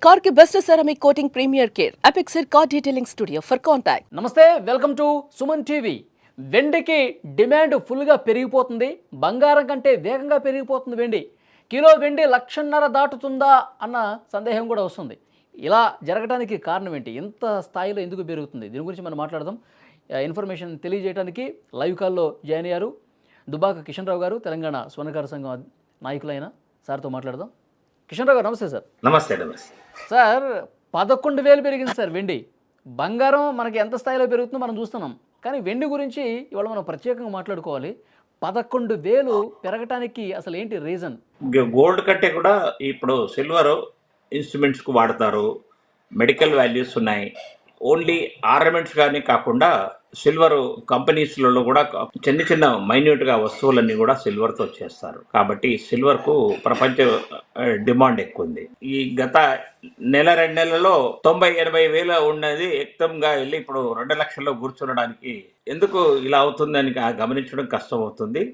Car के best ceramic coating premier care Epixer car detailing studio for contact. నమస్తే, welcome to Suman TV. వెండికి demand ఫుల్గా పెరిగిపోతుంది. బంగారం కంటే వేగంగా పెరిగిపోతుంది వెండి. కిలో వెండి 1,50,000 దాటుతుందా అన్న సందేహం కూడా వస్తుంది. ఇలా జరగడానికి కారణం ఏంటి? ఇంత స్థాయిలో ఎందుకు పెరుగుతుంది? దీని గురించి మనం మాట్లాడదాం. ఇన్ఫర్మేషన్ తెలియజేయడానికి లైవ్ కాల్లో జాయిన్ అయ్యారు దుబాక కిషన్ రావు గారు, తెలంగాణ స్వర్ణకార సంఘం నాయకులైన సార్తో మాట్లాడదాం. కిషన్ రావు గారు నమస్తే సార్. నమస్తే. సార్ 11,000 పెరిగింది సార్ వెండి. బంగారం మనకి ఎంత స్థాయిలో పెరుగుతుందో మనం చూస్తున్నాం, కానీ వెండి గురించి ఇవాళ మనం ప్రత్యేకంగా మాట్లాడుకోవాలి. 11,000 పెరగటానికి అసలు ఏంటి రీజన్? గోల్డ్ కంటే కూడా ఇప్పుడు సిల్వర్ ఇన్స్ట్రుమెంట్స్కు వాడతారు, మెడికల్ వాల్యూస్ ఉన్నాయి. ఓన్లీ ఆర్నమెంట్స్ కానీ కాకుండా సిల్వర్ కంపెనీస్లలో కూడా చిన్న చిన్న మైన్యూట్గా వస్తువులన్నీ కూడా సిల్వర్తో చేస్తారు. కాబట్టి సిల్వర్కు ప్రపంచ డిమాండ్ ఎక్కువ ఉంది. ఈ గత నెల 2 నెలలలో 90-80 వేల ఉన్నది ఎక్తంగా వెళ్ళి ఇప్పుడు 2 లక్షల్లో కూర్చునడానికి ఎందుకు ఇలా అవుతుందని గమనించడం కష్టం అవుతుంది.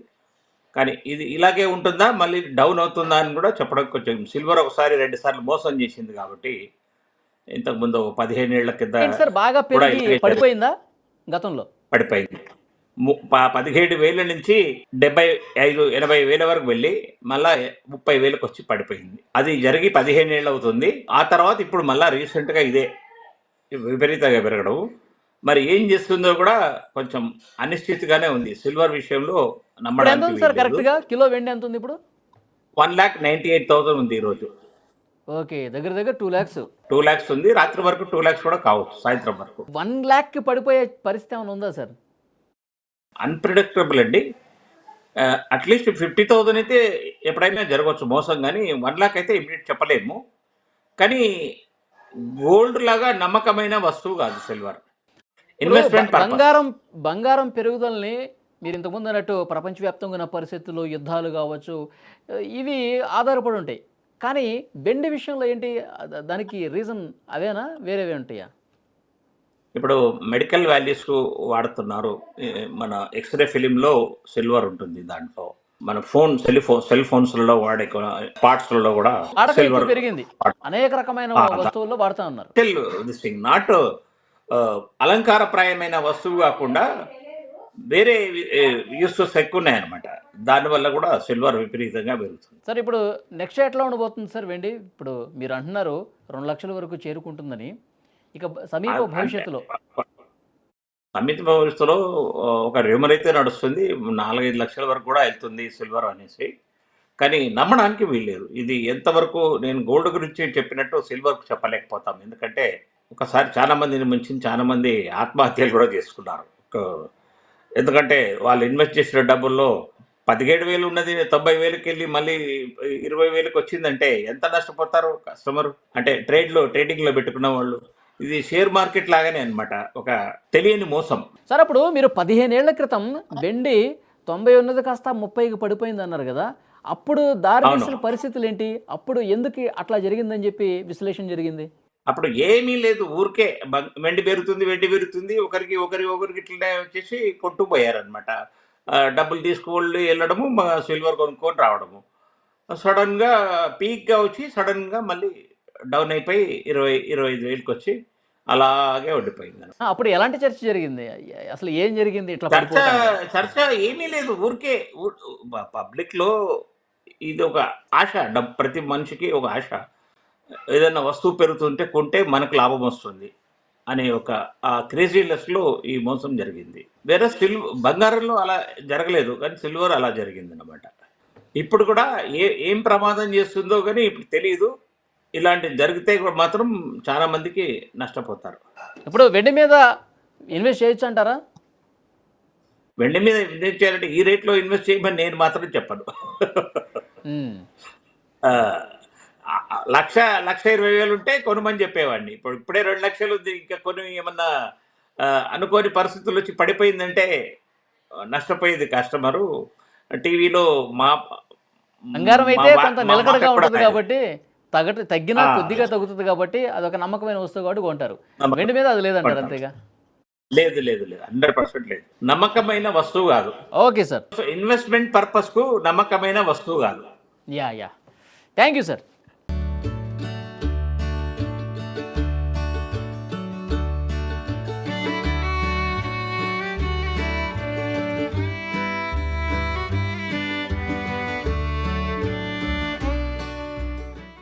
కానీ ఇది ఇలాగే ఉంటుందా, మళ్ళీ డౌన్ అవుతుందా అని కూడా చెప్పడం కొంచెం. సిల్వర్ ఒకసారి 2 సార్లు మోసం చేసింది కాబట్టి ఇంతకుముందు 15 ఏళ్ల కింద సార్ బాగా పెరిగి పడిపోయిందా? గతంలో పడిపోయింది. 17,000 నుంచి 75-80 వేల వరకు వెళ్ళి మళ్ళా 30,000కి వచ్చి పడిపోయింది. అది జరిగి 15 ఏళ్ళు అవుతుంది. ఆ తర్వాత ఇప్పుడు మళ్ళీ రీసెంట్గా ఇదే విపరీతంగా పెరగడం. మరి ఏం చేస్తుందో కూడా కొంచెం అనిశ్చితిగానే ఉంది. సిల్వర్ విషయంలో నమ్మడానికి సార్ కరెక్ట్గా కిలో వెండి ఎంత ఉంది ఇప్పుడు? 1,98,000 ఉంది ఈరోజు. ఓకే, దగ్గర దగ్గర 2 lakhs. 2 lakhs ఉంది. రాత్రి వరకు 2 lakhs కూడా కావచ్చు, సాయంత్రం వరకు. 1 lakh పడిపోయే పరిస్థితి ఏమైనా ఉందా సార్? అన్ప్రిడిక్టబుల్ అండి. అట్లీస్ట్ 50,000 అయితే ఎప్పుడైనా జరగవచ్చు మోసం, కానీ 1 lakh అయితే ఇమీడియట్ చెప్పలేము. కానీ గోల్డ్ లాగా నమ్మకమైన వస్తువు కాదు సిల్వర్. ఇన్వెస్ట్మెంట్ బంగారం పెరుగుదలని మీరు ఇంతకుముందు అన్నట్టు ప్రపంచవ్యాప్తంగా ఉన్న పరిస్థితులు, యుద్ధాలు కావచ్చు, ఇవి ఆధారపడి ఉంటాయి. కానీ వెండి విషయంలో ఏంటి? దానికి రీజన్ అవేనా, వేరేవే ఉంటాయా? ఇప్పుడు మెడికల్ వాల్యూస్కు వాడుతున్నారు. మన ఎక్స్రే ఫిలింలో సిల్వర్ ఉంటుంది. దాంట్లో మన సెల్ ఫోన్స్లలో వాడే పార్ట్స్లలో కూడా సిల్వర్ పెరిగింది. అనేక రకమైన వస్తువుల్లో వాడుతూ ఉన్నారు. దిస్ థింగ్ నాట్ అలంకారప్రాయమైన వస్తువు కాకుండా వేరే యూసెస్ ఎక్కువ ఉన్నాయన్నమాట. దానివల్ల కూడా సిల్వర్ విపరీతంగా పెరుగుతుంది. సార్ ఇప్పుడు నెక్స్ట్ ఎట్లా ఉండబోతుంది సార్ వెండి? ఇప్పుడు మీరు అంటున్నారు 2 లక్షల వరకు చేరుకుంటుందని. ఇక సమీప భవిష్యత్తులో ఒక రూమర్ అయితే నడుస్తుంది, 4-5 లక్షల వరకు కూడా వెళ్తుంది సిల్వర్ అనేసి. కానీ నమ్మడానికి వీల్లేదు. ఇది ఎంతవరకు, నేను గోల్డ్ గురించి చెప్పినట్టు సిల్వర్కు చెప్పలేకపోతాం. ఎందుకంటే ఒకసారి చాలా మందిని ముంచి చాలా మంది ఆత్మహత్యలు కూడా చేసుకున్నారు. ఎందుకంటే వాళ్ళు ఇన్వెస్ట్ చేసిన డబ్బుల్లో 17,000 ఉన్నది 90,000కి వెళ్ళి మళ్ళీ 20,000కి వచ్చిందంటే ఎంత నష్టపోతారు కస్టమర్? అంటే ట్రేడింగ్లో పెట్టుకున్న వాళ్ళు. ఇది షేర్ మార్కెట్ లాగానే అనమాట, ఒక తెలియని మోసం. సార్ అప్పుడు మీరు 15 ఏళ్ల క్రితం వెండి 90 ఉన్నది కాస్త 30కి పడిపోయింది అన్నారు కదా, అప్పుడు దారి తీసిన పరిస్థితులు ఏంటి? అప్పుడు ఎందుకు అట్లా జరిగిందని చెప్పి విశ్లేషణ జరిగింది? అప్పుడు ఏమీ లేదు, ఊరికే వెండి పెరుగుతుంది, ఒకరికి ఇట్లా వచ్చేసి కొట్టుకుపోయారనమాట. డబ్బులు తీసుకువెళ్ళి వెళ్ళడము, సిల్వర్ కొనుక్కొని రావడము. సడన్గా పీక్గా వచ్చి సడన్గా మళ్ళీ డౌన్ అయిపోయి 20-25,000కి వచ్చి అలాగే ఉండిపోయింది. అప్పుడు ఎలాంటి చర్చ జరిగింది? అసలు ఏం జరిగింది? ఇట్లా చర్చ ఏమీ లేదు, ఊరికే పబ్లిక్లో ఇది ఒక ఆశ. ప్రతి మనిషికి ఒక ఆశ. ఏదైనా వస్తువు పెరుగుతుంటే కొంటే మనకు లాభం వస్తుంది అనే ఒక క్రేజీనెస్లో ఈ మోసం జరిగింది. వేరే బంగారంలో అలా జరగలేదు, కానీ సిల్వర్ అలా జరిగింది అన్నమాట. ఇప్పుడు కూడా ఏం ప్రమాదం చేస్తుందో కానీ ఇప్పుడు తెలియదు. ఇలాంటివి జరిగితే మాత్రం చాలా మందికి నష్టపోతారు. ఇప్పుడు వెండి మీద ఇన్వెస్ట్ చేయొచ్చు అంటారా? వెండి మీద ఇన్వెస్ట్ చేయాలంటే ఈ రేట్లో ఇన్వెస్ట్ చేయమని నేను మాత్రం చెప్పను. 1,20,000 ఉంటే కొనుమని చెప్పేవాడిని. ఇప్పుడే 2 లక్షలు ఉంది. ఇంకా కొన్ని ఏమన్నా అనుకోని పరిస్థితులు వచ్చి పడిపోయిందంటే నష్టపోయేది కస్టమరు. టీవీలో బంగారం అయితే కొంత నిలకడగా ఉంటుంది కాబట్టి తగ్గినా కొద్దిగా తగ్గుతుంది కాబట్టి అదొక నమ్మకమైన వస్తువు కాబట్టి కొంటారు. వెండి మీద అది లేదంటారు అంతేగా? లేదు 100% లేదు. నమ్మకమైన వస్తువు కాదు. ఓకే సార్, ఇన్వెస్ట్మెంట్ పర్పస్కు నమ్మకమైన వస్తువు కాదు. Thank you sir.